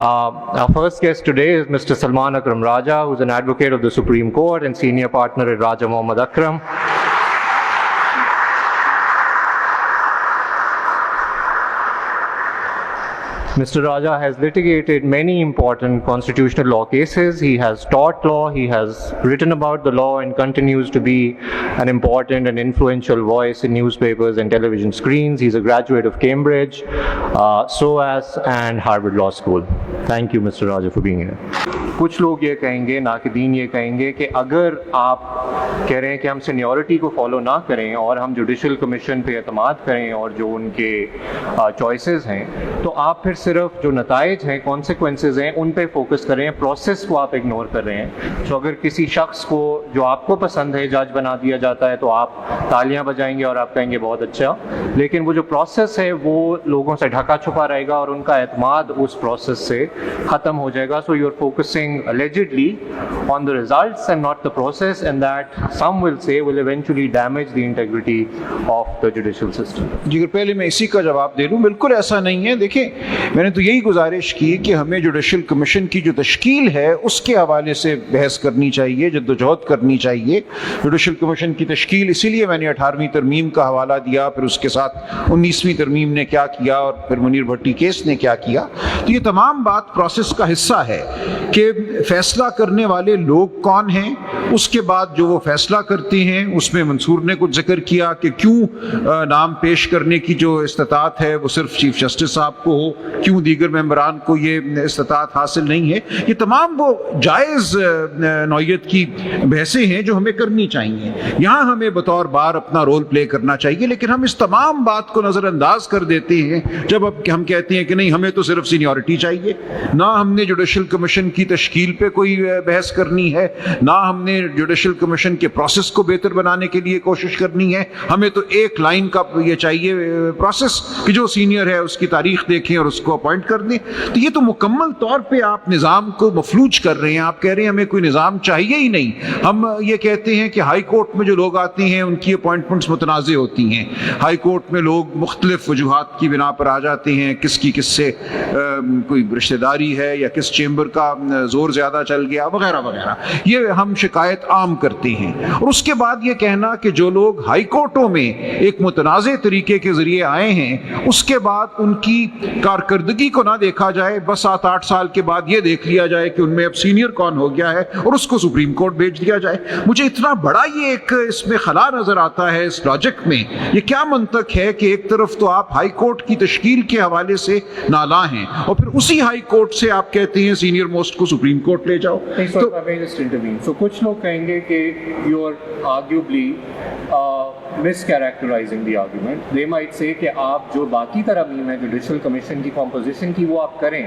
Our first guest today is Mr. Salman Akram Raja, who is an advocate of the Supreme Court and senior partner at Raja Mohammad Akram. Mr. Raja has litigated many important constitutional law cases. He has taught law, he has written about the law, and continues to be an important and influential voice in newspapers and television screens. He's a graduate of Cambridge, SOAS and Harvard Law School. Thank you, Mr. Raja, for being here. कुछ लोग ये कहेंगे, नाक़दीन ये कहेंगे कि अगर आप कह रहे हैं कि हम सीनियरिटी को फॉलो ना करें और हम जुडिशल कमीशन पे एतमाद करें और जो उनके चॉइसेस हैं, तो आप फिर सिर्फ जो नताइज हैं, कॉन्सिक्वेंसेस हैं, उन पे फोकस कर रहे हैं, प्रोसेस को आप इग्नोर कर रहे हैं. तो अगर किसी शख्स को जो आपको पसंद है जज बना दिया जाता है तो आप तालियां बजाएंगे और आप कहेंगे बहुत अच्छा, लेकिन वो जो प्रोसेस है वो लोगों से ढका छुपा रहेगा और उनका एतमाद उस प्रोसेस से ख़त्म हो जाएगा. So you are focusing allegedly on the results and not the process, and that some will say will eventually damage the integrity of the judicial system. जी, पहले मैं इसी का जवाब दे दूं, बिल्कुल ऐसा नहीं है. देखिए, मैंने तो यही गुजारिश की कि हमें जुडिशल कमीशन की जो तश्कील है उसके हवाले से बहस करनी चाहिए, जद्दोजहद करनी चाहिए. जुडिशल कमीशन की तश्कील इसीलिए मैंने 18वीं तरमीम का हवाला दिया, फिर उसके साथ 19वीं तरमीम ने क्या किया और फिर मुनीर भट्टी केस ने क्या किया. तो ये तमाम बात प्रोसेस का हिस्सा है कि फैसला करने वाले लोग कौन हैं, उसके बाद जो वो फैसला करते हैं. उसमें मंसूर ने कुछ जिक्र किया कि क्यों नाम पेश करने की जो इस्तात है वो सिर्फ चीफ जस्टिस साहब को हो, क्यों दीगर मेंबरान को ये इस्तात हासिल नहीं है. ये तमाम वो जायज़ नौयत की बहसें हैं जो हमें करनी चाहिए. यहाँ हमें बतौर बार अपना रोल प्ले करना चाहिए, लेकिन हम इस तमाम बात को नज़रअंदाज कर देते हैं जब अब हम कहते हैं कि नहीं, हमें तो सिर्फ सीनियरिटी चाहिए. ना हमने जुडिशल कमीशन की तश्कील पे कोई बहस करनी है, ना हमने जुडिशल कमीशन के प्रोसेस को बेहतर बनाने के लिए कोशिश करनी है. हमें तो एक लाइन का ये चाहिए प्रोसेस कि जो सीनियर है उसकी तारीख देखें और उसको अपॉइंट कर दें. तो ये तो मुकम्मल तौर पे आप निज़ाम को मफलूज कर रहे हैं. आप कह रहे हैं हमें कोई निज़ाम चाहिए ही नहीं. हम ये कहते हैं कि हाई कोर्ट में जो लोग आते हैं उनकी अपॉइंटमेंट्स मुतनाज़ होती हैं. हाई कोर्ट में लोग मुख्तलिफ वजूहात की बिना पर आ जाते हैं, किसकी किससे कोई रिश्तेदारी है या किस चेंबर का जोर ज़्यादा चल गया वगैरह वगैरह. ये हम शिकायत आम करते हैं. और उसके बाद ये कहना कि जो लोग हाई कोर्टों में एक मुतनाज़े तरीके के ज़रिए आए हैं उसके बाद उनकी कारकर्दगी को ना देखा जाए, बस 7-8 साल के बाद ये देख लिया जाए कि उनमें अब सीनियर कौन हो गया है और उसको सुप्रीम कोर्ट भेज दिया जाए. मुझे इतना बड़ा ये एक इसमें खला नज़र आता है इस लॉजिक में. ये क्या मंतक है कि एक तरफ तो आप हाई कोर्ट की तश्कील के हवाले से नाला हैं और फिर उसी हाई कोर्ट से आप कहते हैं सीनियर मोस्ट को सुप्रीम कोर्ट ले जाओ. तो कुछ लोग कहेंगे कि you are arguably mischaracterizing the argument. They might say कि आप जो बाकी तरमीम है जुडिशल कमीशन की कॉम्पोजिशन की वो आप करें,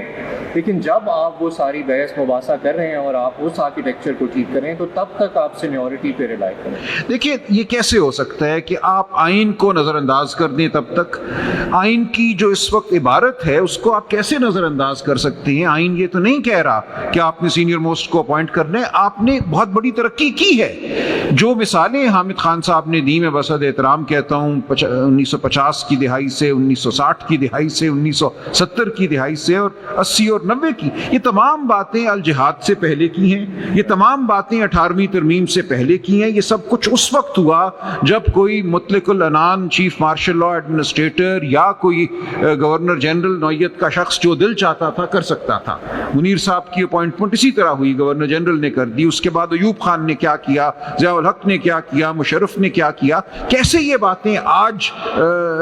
लेकिन जब आप वो सारी बहस मुबासा कर रहे हैं और आप उस आर्किटेक्चर को ठीक करें तो तब तक आप सीनियरिटी पे रिलाई करें. देखिए, ये कैसे हो सकता है कि आप आइन को नज़रअंदाज कर दें? तब तक आइन की जो इस वक्त इबारत है उसको आप कैसे नज़रअंदाज कर सकते हैं? आइन ये तो नहीं कह रहा कि आपने सीनियर मोस्ट को अपॉइंट करना है. आपने बहुत बड़ी तरक्की की है. जो मिसालें हामिद खान साहब ने दी, मैं बसद एहतराम कहता हूँ, 1950 की दिहाई से, 1960 की दिहाई से, 1970 की दिहाई से और 80 और 90 की, ये तमाम बातें अल जिहाद से पहले की हैं. ये तमाम बातें 18वीं तरमीम से पहले की हैं. ये सब कुछ उस वक्त हुआ जब कोई मुतलकुल अनान चीफ मार्शल लॉ एडमिनिस्ट्रेटर या कोई गवर्नर जनरल नौयत का शख्स जो दिल चाहता था कर सकता था. मुनीर साहब की अपॉइंटमेंट इसी तरह हुई, गवर्नर जनरल ने कर दी. उसके बाद अयूब खान ने क्या किया, ज़ियाउल हक ने क्या किया, मुशर्रफ ने क्या किया. कैसे ये बातें आज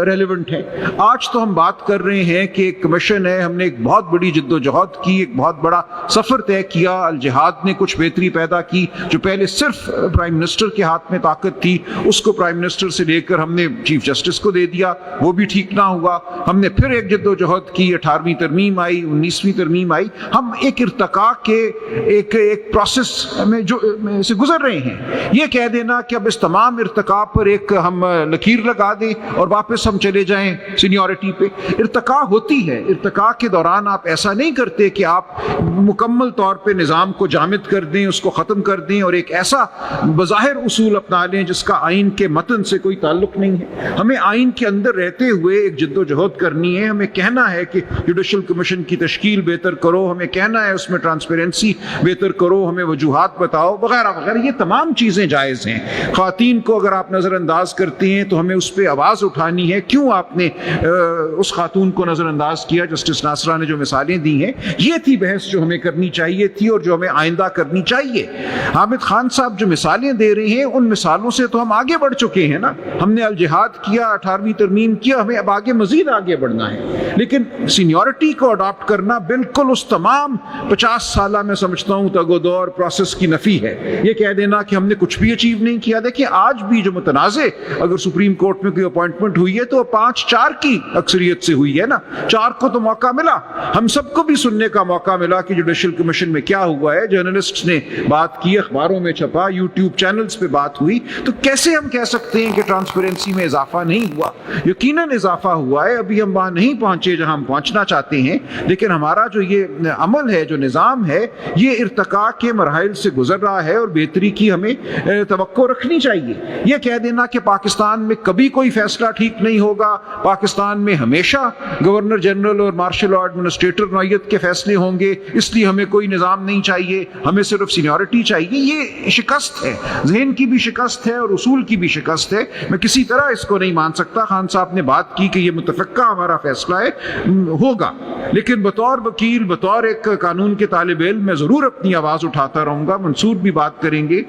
रेलेवेंट हैं? आज तो हम बात कर रहे हैं कि एक कमीशन है, हमने एक बहुत बड़ी जद्दोजहद की, एक बहुत बड़ा सफ़र तय किया. अल जिहाद ने कुछ बेहतरी पैदा की. जो पहले सिर्फ प्राइम मिनिस्टर के हाथ में ताकत थी उसको प्राइम मिनिस्टर से लेकर हमने चीफ जस्टिस को दे दिया, वो भी ठीक ना हुआ. हमने फिर एक जद्दोजहद की, 18वीं तरमीम आई, 19वीं तरमीम आई. हम एक इर्तका के एक प्रोसेस में जो से गुजर रहे हैं. ये कह देना कि अब इस तमाम इर्तका पर एक ہم لکیر لگا دیں اور واپس ہم چلے جائیں سینیورٹی پہ. ارتقا ہوتی ہے, ارتقا کے دوران آپ ایسا نہیں کرتے کہ آپ مکمل طور پہ نظام کو جامد کر دیں, اس کو ختم کر دیں اور ایک ایسا بظاہر اصول اپنا لیں جس کا آئین کے متن سے کوئی تعلق نہیں ہے. ہمیں آئین کے اندر رہتے ہوئے ایک جد و جہد کرنی ہے. ہمیں کہنا ہے کہ جوڈیشل کمیشن کی تشکیل بہتر کرو, ہمیں کہنا ہے اس میں ٹرانسپیرنسی بہتر کرو, ہمیں وجوہات بتاؤ وغیرہ وغیرہ. یہ تمام چیزیں جائز ہیں. خواتین کو اگر آپ نظر انداز کرتے ہیں تو ہمیں اس پہ آواز اٹھانی ہے. کیوں آپ نے اس خاتون کو نظر انداز کیا؟ جسٹس ناصرہ نے جو مثالیں دی ہیں, یہ تھی بحث جو ہمیں کرنی چاہیے تھی اور جو ہمیں آئندہ کرنی چاہیے. حامد خان صاحب جو مثالیں دے رہے ہیں ان مثالوں سے تو ہم آگے بڑھ چکے ہیں نا. ہم نے الجہاد کیا, 18ویں ترمیم کیا, ہمیں اب آگے مزید آگے بڑھنا ہے. لیکن سینیورٹی کو اڈاپٹ کرنا بالکل اس تمام 50 سالہ میں سمجھتا ہوں تگ و دور پروسیس کی نفی ہے. یہ کہہ دینا کہ ہم نے کچھ بھی اچیو نہیں کیا. دیکھیں آج بھی جو متنازع اگر سپریم کورٹ میں کوئی اپوائنٹمنٹ ہوئی ہے تو 5-4 کی اکثریت سے ہوئی ہے نا. 4 کو تو موقع ملا, ہم سب کو بھی سننے کا موقع ملا کہ جوڈیشل کمیشن میں کیا ہوا ہے. جرنلسٹ نے بات کی, اخباروں میں چھپا, یوٹیوب چینلز پہ بات ہوئی. تو کیسے ہم کہہ سکتے ہیں کہ ٹرانسپیرنسی میں اضافہ نہیں ہوا؟ یقیناً اضافہ ہوا ہے. ابھی ہم وہاں نہیں پہنچے جہاں ہم پہنچنا چاہتے ہیں, لیکن ہمارا جو یہ عمل ہے, جو نظام ہے, یہ ارتقاء کے مراحل سے گزر رہا ہے اور بہتری کی ہمیں توقع رکھنی چاہیے. یہ کہہ دینا کہ پاکستان میں کبھی کوئی فیصلہ ٹھیک نہیں ہوگا, پاکستان میں ہمیشہ گورنر جنرل اور مارشل لا ایڈمنسٹریٹر نوعیت کے فیصلے ہوں گے, اس لیے ہمیں کوئی نظام نہیں چاہیے, ہمیں صرف سینیورٹی چاہیے, یہ شکست ہے. ذہن کی بھی شکست ہے اور اصول کی بھی شکست ہے. میں کسی طرح اس کو نہیں مان سکتا. خان صاحب نے بات کی کہ یہ متفقہ ہمارا فیصلہ ہے, ہوگا, لیکن بطور وکیل, بطور ایک قانون کے طالب علم میں ضرور اپنی آواز اٹھاتا رہوں گا. منصور بھی بات کریں گے,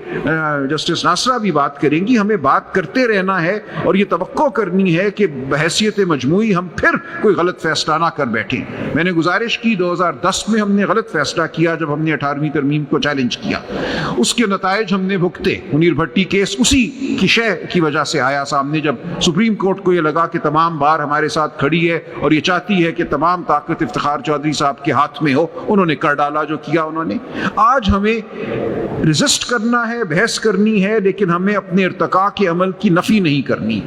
جسٹس ناصرہ بھی بات کریں گی. ہمیں بات کرتے رہنا ہے اور یہ توقع کرنی ہے کہ بحیثیت مجموعی ہم پھر کوئی غلط فیصلہ نہ کر بیٹھیں. میں نے گزارش کی 2010 میں ہم نے غلط فیصلہ کیا جب ہم نے 18ویں ترمیم کو چیلنج کیا. اس کے نتائج ہم نے بھگتے. منیر بھٹی کیس اسی کی شے کی وجہ سے آیا سامنے, جب سپریم کورٹ کو یہ لگا کہ تمام بار ہمارے ساتھ کھڑی ہے اور یہ چاہتی ہے کہ تمام طاقت افتخار چودھری صاحب کے ہاتھ میں ہو. انہوں نے کر ڈالا جو کیا انہوں نے. آج ہمیں ریزسٹ کرنا ہے, بحث کرنی ہے, لیکن ہمیں اپنے ارتقاء کے عمل کی نفی نہیں کرنی.